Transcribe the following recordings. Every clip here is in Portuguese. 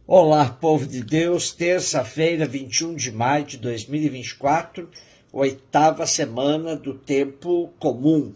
Olá, povo de Deus, terça-feira, 21 de maio de 2024, oitava semana do tempo comum.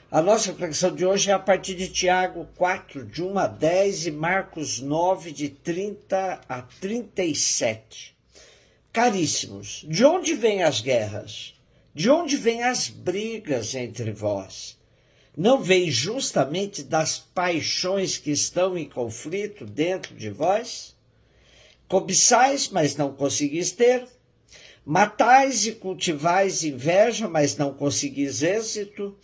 A nossa reflexão de hoje é a partir de Tiago 4, de 1 a 10 e Marcos 9, de 30 a 37. Caríssimos, de onde vêm as guerras? De onde vêm as brigas entre vós? Não vem justamente das paixões que estão em conflito dentro de vós? Cobiçais, mas não conseguis ter. Matais e cultivais inveja, mas não conseguis êxito.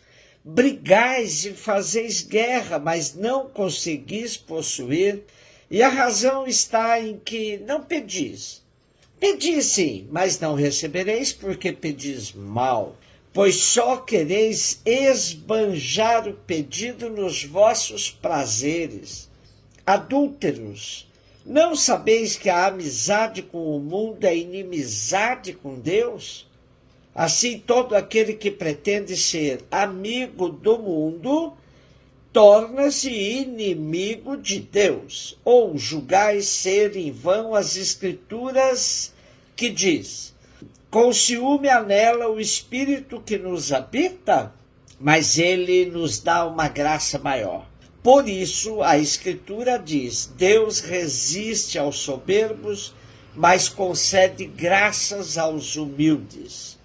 Brigais e fazeis guerra, mas não conseguis possuir. E a razão está em que não pedis. Pedis sim, mas não recebereis, porque pedis mal. Pois só quereis esbanjar o pedido nos vossos prazeres. Adúlteros, não sabeis que a amizade com o mundo é inimizade com Deus? Assim, todo aquele que pretende ser amigo do mundo torna-se inimigo de Deus. Ou julgais ser em vão as Escrituras que diz: com ciúme anela o Espírito que nos habita, mas ele nos dá uma graça maior. Por isso, a Escritura diz: Deus resiste aos soberbos, mas concede graças aos humildes.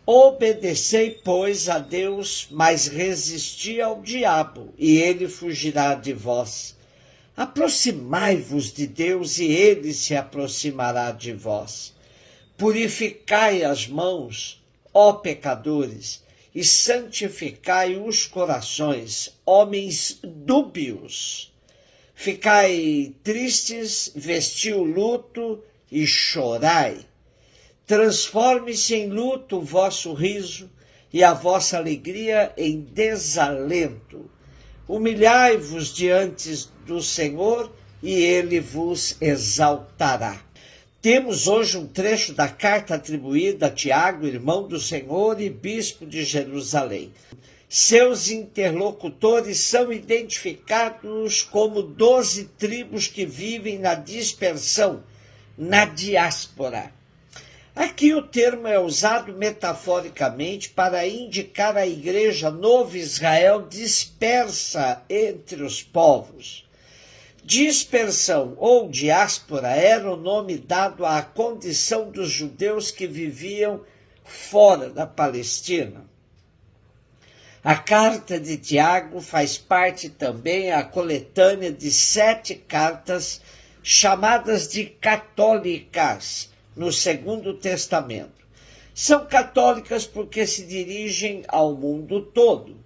Obedecei, pois, a Deus, mas resisti ao diabo, e ele fugirá de vós. Aproximai-vos de Deus, e ele se aproximará de vós. Purificai as mãos, ó pecadores, e santificai os corações, homens dúbios. Ficai tristes, vesti o luto e chorai. Transforme-se em luto o vosso riso e a vossa alegria em desalento. Humilhai-vos diante do Senhor e ele vos exaltará. Temos hoje um trecho da carta atribuída a Tiago, irmão do Senhor e bispo de Jerusalém. Seus interlocutores são identificados como 12 tribos que vivem na dispersão, na diáspora. Aqui o termo é usado metaforicamente para indicar a igreja Novo Israel dispersa entre os povos. Dispersão ou diáspora era o nome dado à condição dos judeus que viviam fora da Palestina. A carta de Tiago faz parte também da coletânea de 7 cartas chamadas de católicas no Segundo Testamento. São católicas porque se dirigem ao mundo todo.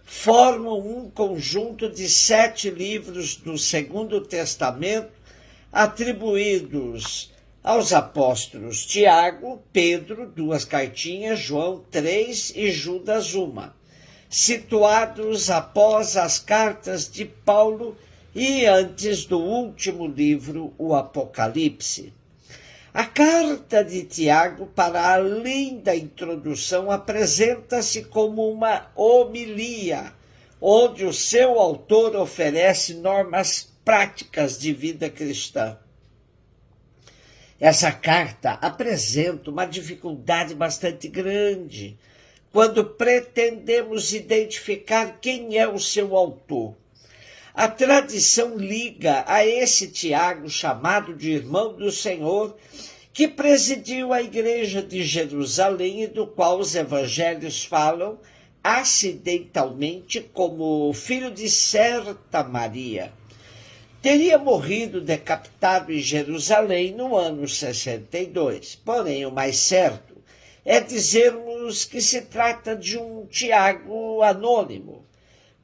Formam um conjunto de 7 livros do Segundo Testamento atribuídos aos apóstolos Tiago, Pedro, 2 cartinhas, João 3 e Judas 1, situados após as cartas de Paulo e antes do último livro, o Apocalipse. A carta de Tiago, para além da introdução, apresenta-se como uma homilia, onde o seu autor oferece normas práticas de vida cristã. Essa carta apresenta uma dificuldade bastante grande quando pretendemos identificar quem é o seu autor. A tradição liga a esse Tiago, chamado de irmão do Senhor, que presidiu a igreja de Jerusalém e do qual os evangelhos falam acidentalmente como filho de certa Maria. Teria morrido decapitado em Jerusalém no ano 62, porém o mais certo é dizermos que se trata de um Tiago anônimo,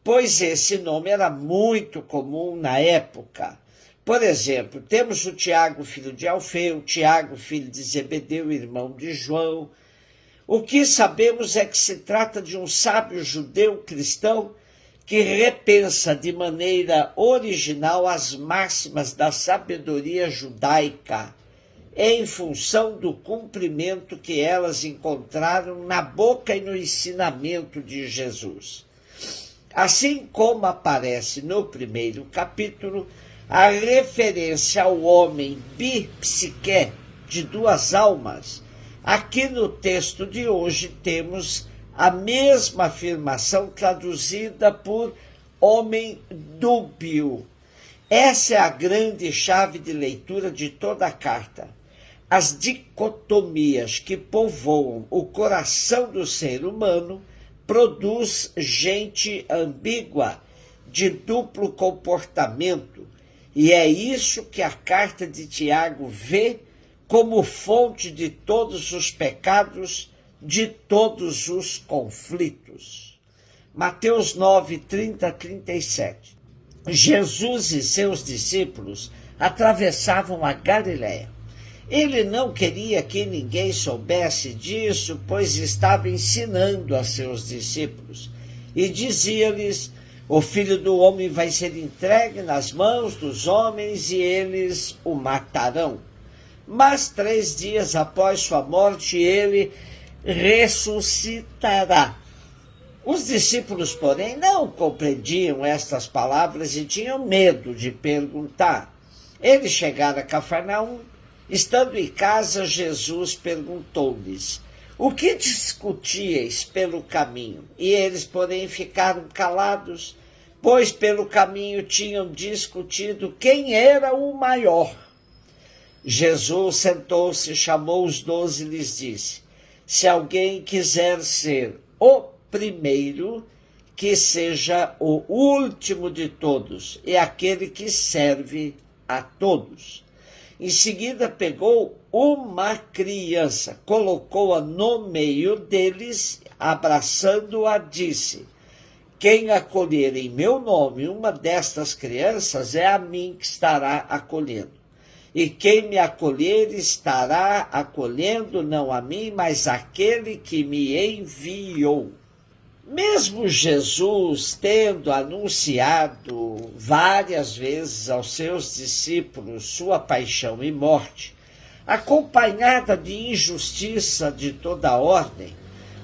pois esse nome era muito comum na época. Por exemplo, temos o Tiago, filho de Alfeu, Tiago, filho de Zebedeu, irmão de João. O que sabemos é que se trata de um sábio judeu cristão que repensa de maneira original as máximas da sabedoria judaica, em função do cumprimento que elas encontraram na boca e no ensinamento de Jesus. Assim como aparece no primeiro capítulo, a referência ao homem bipsique, de duas almas, aqui no texto de hoje temos a mesma afirmação traduzida por homem dúbio. Essa é a grande chave de leitura de toda a carta. As dicotomias que povoam o coração do ser humano produz gente ambígua, de duplo comportamento, e é isso que a carta de Tiago vê como fonte de todos os pecados, de todos os conflitos. Mateus 9, 30 a 37. Jesus e seus discípulos atravessavam a Galiléia. Ele não queria que ninguém soubesse disso, pois estava ensinando a seus discípulos. E dizia-lhes: o Filho do Homem vai ser entregue nas mãos dos homens e eles o matarão. Mas 3 dias após sua morte, ele ressuscitará. Os discípulos, porém, não compreendiam estas palavras e tinham medo de perguntar. Eles chegaram a Cafarnaum. Estando em casa, Jesus perguntou-lhes: o que discutíeis pelo caminho? E eles, porém, ficaram calados, pois pelo caminho tinham discutido quem era o maior. Jesus sentou-se, chamou os 12 e lhes disse: se alguém quiser ser o primeiro, que seja o último de todos e aquele que serve a todos. Em seguida pegou uma criança, colocou-a no meio deles, abraçando-a, disse: quem acolher em meu nome uma destas crianças é a mim que estará acolhendo. E quem me acolher estará acolhendo não a mim, mas aquele que me enviou. Mesmo Jesus tendo anunciado várias vezes aos seus discípulos sua paixão e morte, acompanhada de injustiça de toda ordem,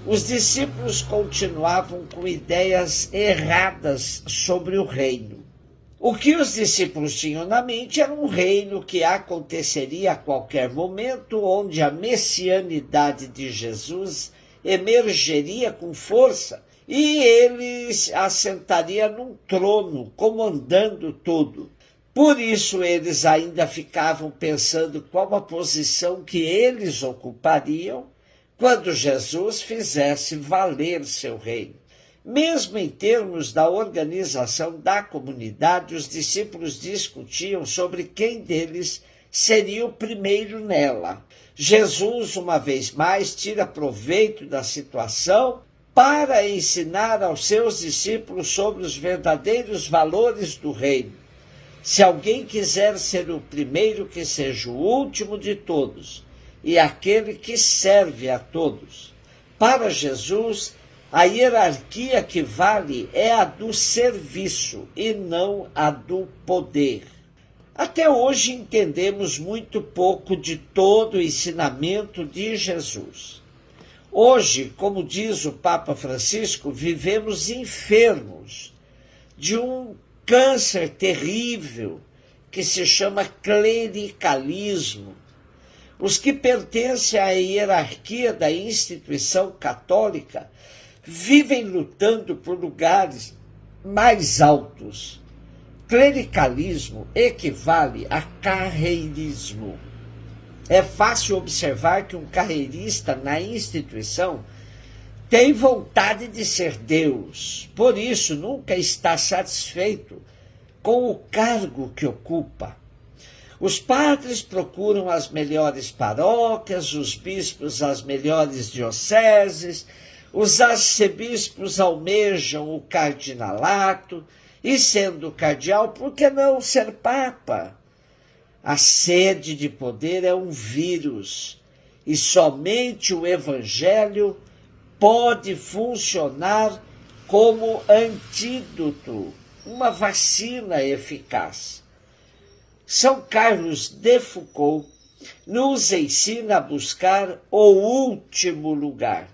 os discípulos continuavam com ideias erradas sobre o reino. O que os discípulos tinham na mente era um reino que aconteceria a qualquer momento, onde a messianidade de Jesus emergeria com força e ele assentaria num trono, comandando tudo. Por isso eles ainda ficavam pensando qual a posição que eles ocupariam quando Jesus fizesse valer seu reino. Mesmo em termos da organização da comunidade, os discípulos discutiam sobre quem deles seria o primeiro nela. Jesus, uma vez mais, tira proveito da situação para ensinar aos seus discípulos sobre os verdadeiros valores do reino. Se alguém quiser ser o primeiro, que seja o último de todos e aquele que serve a todos. Para Jesus, a hierarquia que vale é a do serviço e não a do poder. Até hoje entendemos muito pouco de todo o ensinamento de Jesus. Hoje, como diz o Papa Francisco, vivemos enfermos de um câncer terrível que se chama clericalismo. Os que pertencem à hierarquia da instituição católica vivem lutando por lugares mais altos. Clericalismo equivale a carreirismo. É fácil observar que um carreirista na instituição tem vontade de ser Deus, por isso nunca está satisfeito com o cargo que ocupa. Os padres procuram as melhores paróquias, os bispos as melhores dioceses, os arcebispos almejam o cardinalato, e sendo cardeal, por que não ser papa? A sede de poder é um vírus, e somente o evangelho pode funcionar como antídoto, uma vacina eficaz. São Carlos de Foucault nos ensina a buscar o último lugar,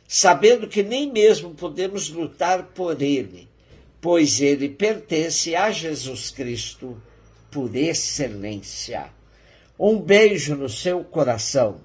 sabendo que nem mesmo podemos lutar por ele, pois ele pertence a Jesus Cristo por excelência. Um beijo no seu coração.